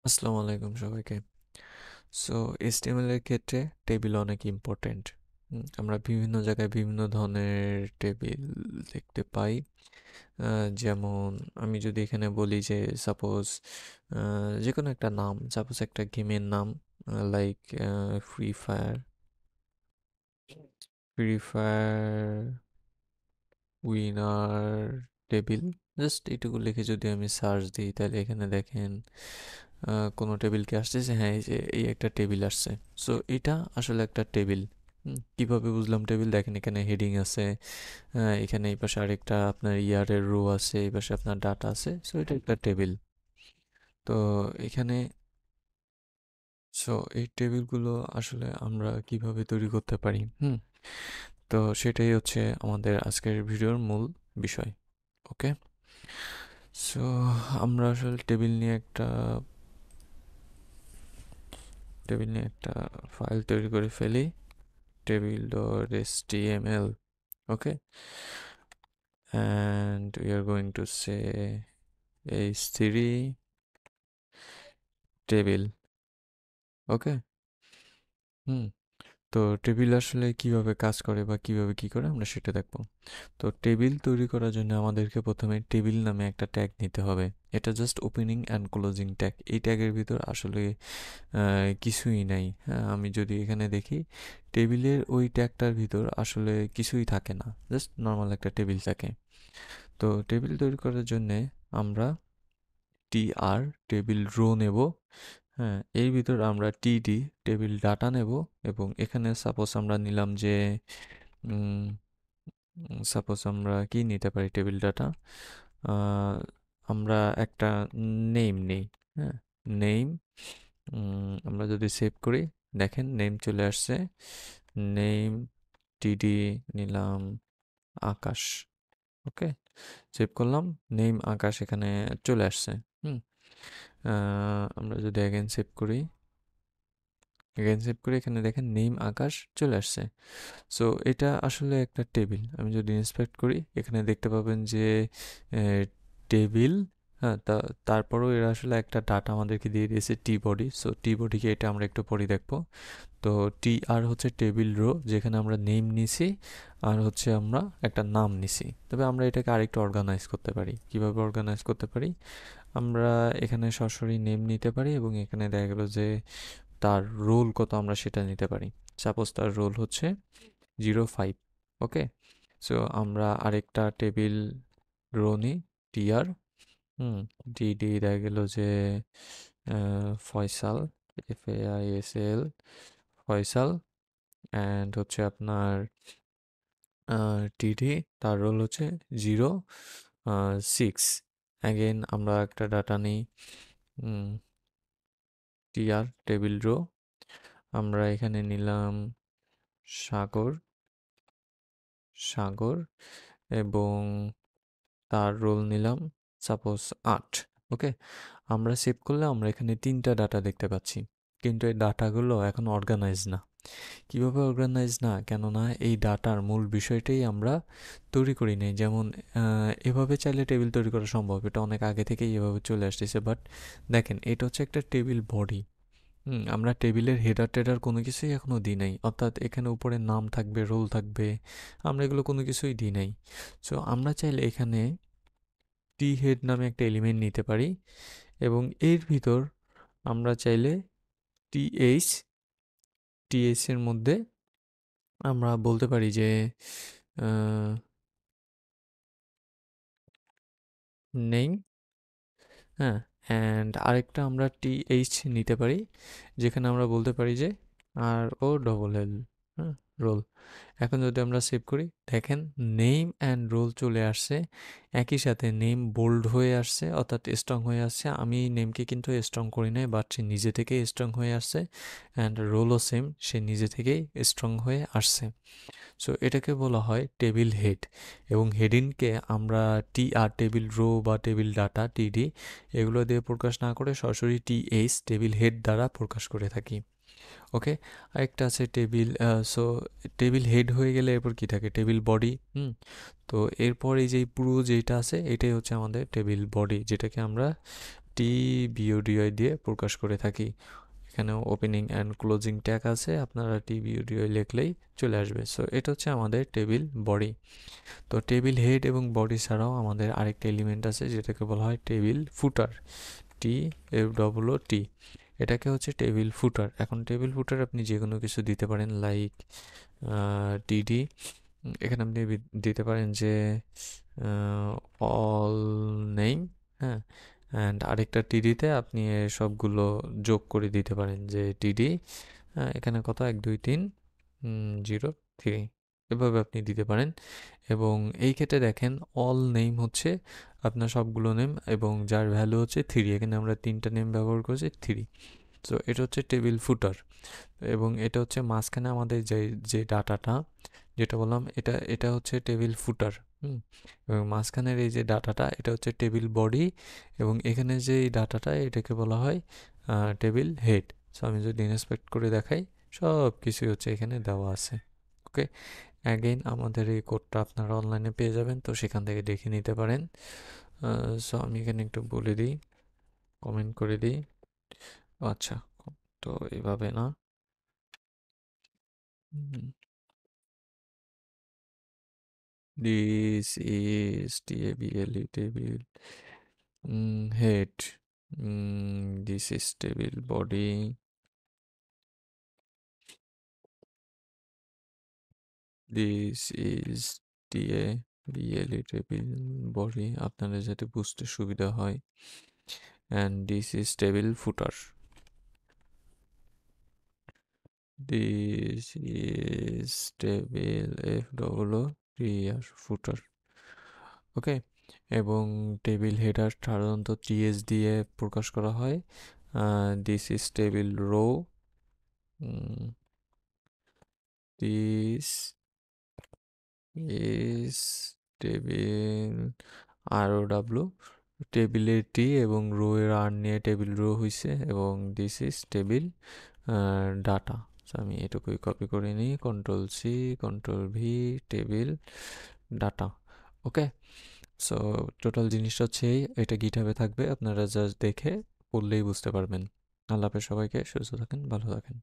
আসসালামু আলাইকুম সবাইকে। সো HTML এর ক্ষেত্রে টেবিল অনেক ইম্পর্ট্যান্ট। আমরা বিভিন্ন জায়গায় বিভিন্ন ধরনের টেবিল দেখতে পাই। যেমন আমি যদি এখানে বলি যে সাপোজ যে কোনো একটা নাম, সাপোজ একটা গেমের নাম like free fire free fire winner table, just এইটুকু লিখে যদি আমি সার্চ দিই তাহলে এখানে দেখেন কোনো টেবিল কি আসতেছে? হ্যাঁ, এই যে এই একটা টেবিল আসছে। সো এটা আসলে একটা টেবিল। কিভাবে বুঝলাম টেবিল? দেখেন এখানে হেডিং আছে, এখানে এই পাশে আরেকটা আপনার ইয়ারের রো আছে, এই পাশে আপনার ডাটা আছে। সো এটা একটা টেবিল। তো এখানে সো এই টেবিলগুলো আসলে আমরা কিভাবে তৈরি করতে পারি? তো সেটাই হচ্ছে আমাদের আজকের ভিডিওর মূল বিষয়। ওকে, সো আমরা আসলে টেবিল নিয়ে একটা ফাইল তৈরি করে ফেলি, table.html. Okay, and we are going to say h3 table. Okay. হুম তো টেবিল আসলে কিভাবে কাজ করে বা কিভাবে কি করে আমরা সেটা দেখবো। তো টেবিল তৈরি করার জন্য আমাদেরকে প্রথমে টেবিল নামে একটা ট্যাগ নিতে হবে। এটা just opening and closing tag. এই ট্যাগের ভিতর আসলে কিছুই নাই। হ্যাঁ, আমি যদি এখানে দেখি টেবিলের ওই ট্যাগটার ভিতর আসলে কিছুই থাকে না, জাস্ট নর্মাল একটা টেবিল থাকে। তো টেবিল তৈরি করার জন্যে আমরা টিআর টেবিল রো নেব। হ্যাঁ, এর ভিতর আমরা টিডি টেবিল ডাটা নেব, এবং এখানে সাপোজ আমরা নিলাম যে সাপোজ আমরা কি নিতে পারি টেবিল ডাটা, আমরা একটা নেম নেই। হ্যাঁ, নেম আমরা যদি সেভ করি, দেখেন নেম চলে আসছে। নেম টিডি নিলাম আকাশ। ওকে, সেভ করলাম, নেম আকাশ এখানে চলে আসছে। হুম আমরা যদি অ্যাগেন সেভ করি এখানে দেখেন নেম আকাশ চলে আসছে। সো এটা আসলে একটা টেবিল। আমি যদি ইন্সপেক্ট করি এখানে দেখতে পাবেন যে টেবিল, হ্যাঁ, তারপরেও এরা আসলে একটা ডাটা আমাদেরকে দিয়ে দিয়েছে টি বডি। সো টি বডিকে এটা আমরা একটু পরে দেখবো। তো টি আর হচ্ছে টেবিল রো, যেখানে আমরা নেম নিছি আর হচ্ছে আমরা একটা নাম নিছি। তবে আমরা এটাকে আরেকটু অর্গানাইজ করতে পারি। কিভাবে অর্গানাইজ করতে পারি? আমরা এখানে সরাসরি নেম নিতে পারি এবং এখানে দেখা গেল যে তার রোল কত আমরা সেটা নিতে পারি। সাপোজ তার রোল হচ্ছে 05। ওকে, সো আমরা আরেকটা টেবিল রো নিই, টিআর ডিডি দেখা গেল যে ফয়সাল, FAISL ফয়সাল, অ্যান্ড হচ্ছে আপনার টিডি, তার রোল হচ্ছে 06। অ্যাগেন আমরা একটা ডাটা নিই, টিআর টেবিল রো, আমরা এখানে নিলাম সাগর সাগর এবং তার রোল নিলাম সাপোজ 8। ওকে, আমরা সেভ করলে আমরা এখানে 3টা ডাটা দেখতে পাচ্ছি, কিন্তু এই ডাটাগুলো এখন অর্গানাইজ না। কিভাবে অর্গানাইজ না? কেননা এই ডাটার মূল বিষয়টাই আমরা তৈরি করি নাই। যেমন এভাবে চাইলে টেবিল তৈরি করা সম্ভব, এটা অনেক আগে থেকেই এভাবে চলে আসতেছে। বাট দেখেন, এটা হচ্ছে একটা টেবিল বডি। আমরা টেবিলের হেডার টেডার কোনো কিছুই এখনও দিই নাই, অর্থাৎ এখানে উপরে নাম থাকবে, রোল থাকবে, আমরা এগুলো কোনো কিছুই দিই নাই। সো আমরা চাইলে এখানে টি হেড নামে একটা এলিমেন্ট নিতে পারি, এবং এর ভিতর আমরা চাইলে টিএইচ টিএইচ এর মধ্যে আমরা বলতে পারি যে নেম, হ্যাঁ, অ্যান্ড আরেকটা আমরা টিএইচ নিতে পারি, যেখানে আমরা বলতে পারি যে ROLL, হ্যাঁ, রোল। এখন যদি আমরা সেভ করি, দেখেন নেম অ্যান্ড রোল চলে আসছে। একই সাথে নেম বোল্ড হয়ে আসছে, অর্থাৎ স্ট্রং হয়ে আসছে। আমি নেমকে কিন্তু স্ট্রং করি নাই, বাট সে নিজে থেকেই স্ট্রং হয়ে আসছে। অ্যান্ড রোলও সেম, সে নিজে থেকেই স্ট্রং হয়ে আসছে। সো এটাকে বলা হয় টেবিল হেড, এবং হেডিংকে আমরা টি আর টেবিল রো বা টেবিল ডাটা টিডি এগুলো দিয়ে প্রকাশ না করে সরাসরি টিএইচ টেবিল হেড দ্বারা প্রকাশ করে থাকি। ওকে, আরেকটা আছে টেবিল। সো টেবিল হেড হয়ে গেলে এরপর কি থাকে? Table body. তো এরপর এই যে পুরো যেটা আছে এটাই হচ্ছে আমাদের টেবিল বডি, যেটাকে আমরা টি বিওডিআই দিয়ে প্রকাশ করে থাকি। এখানে ওপেনিং অ্যান্ড ক্লোজিং ট্যাগ আছে, আপনারা টি বিওডিআই লিখলেই চলে আসবে। সো এটা হচ্ছে আমাদের টেবিল বডি। তো টেবিল হেড এবং বডি ছাড়াও আমাদের আরেকটা এলিমেন্ট আছে যেটাকে বলা হয় টেবিল ফুটার, টি এফ ডবল ও টি। এটাকে হচ্ছে টেবিল ফুটার। এখন টেবিল ফুটার আপনি যে কোনো কিছু দিতে পারেন, লাইক টিডি। এখানে আপনি দিতে পারেন যে অল নেম, হ্যাঁ। অ্যান্ড আরেকটা টিডিতে আপনি সবগুলো যোগ করে দিতে পারেন যে টিডি এখানে কত 1 2 3 0 3, এভাবে আপনি দিতে পারেন। এবং এই ক্ষেত্রে দেখেন অল নেম হচ্ছে আপনার সবগুলো নেম এবং যার ভ্যালু হচ্ছে 3। এখানে আমরা 3টা নেম ব্যবহার করেছি 3। সো এটা হচ্ছে টেবিল ফুটার। এবং এটা হচ্ছে মাঝখানে আমাদের যে যে ডাটাটা যেটা বললাম, এটা এটা হচ্ছে টেবিল ফুটার। হুম। এবং মাঝখানের এই যে ডাটাটা এটা হচ্ছে টেবিল বডি, এবং এখানে যে এই ডাটাটা এটাকে বলা হয় টেবিল হেড। সো আমি যদি ইন্সপেক্ট করে দেখাই, সব কিছুই হচ্ছে এখানে দেওয়া আছে। ওকে। অ্যাগেইন আমাদের এই কোডটা আপনারা অনলাইনে পেয়ে যাবেন, তো সেখান থেকে দেখে নিতে পারেন। সো আমি এখানে একটু বলে দিই, কমেন্ট করে দিই। আচ্ছা, তো এভাবে না। This is table table head. This is table body. This is table body. আপনারা যাতে বুঝতে সুবিধা হয়। And this is table footer. This is table f double o t r footer. ওকে। এবং টেবিল হেডার সাধারণত টিএস দিয়ে প্রকাশ করা হয়। This is table row, this is table R O W, টেবিলের টি এবং রো এর আর নিয়ে টেবিল রো হয়েছে, এবং দিস ইজ টেবিল ডাটা। আমি এটুকুই কপি করে নিই, control C control V, table data. Okay. So total জিনিসটা হচ্ছে এটা গিটহাবে থাকবে, আপনারা জাস্ট দেখে পড়লেই বুঝতে পারবেন। আল্লাহ হাফেজ সবাইকে, সুস্থ থাকেন, ভালো থাকেন।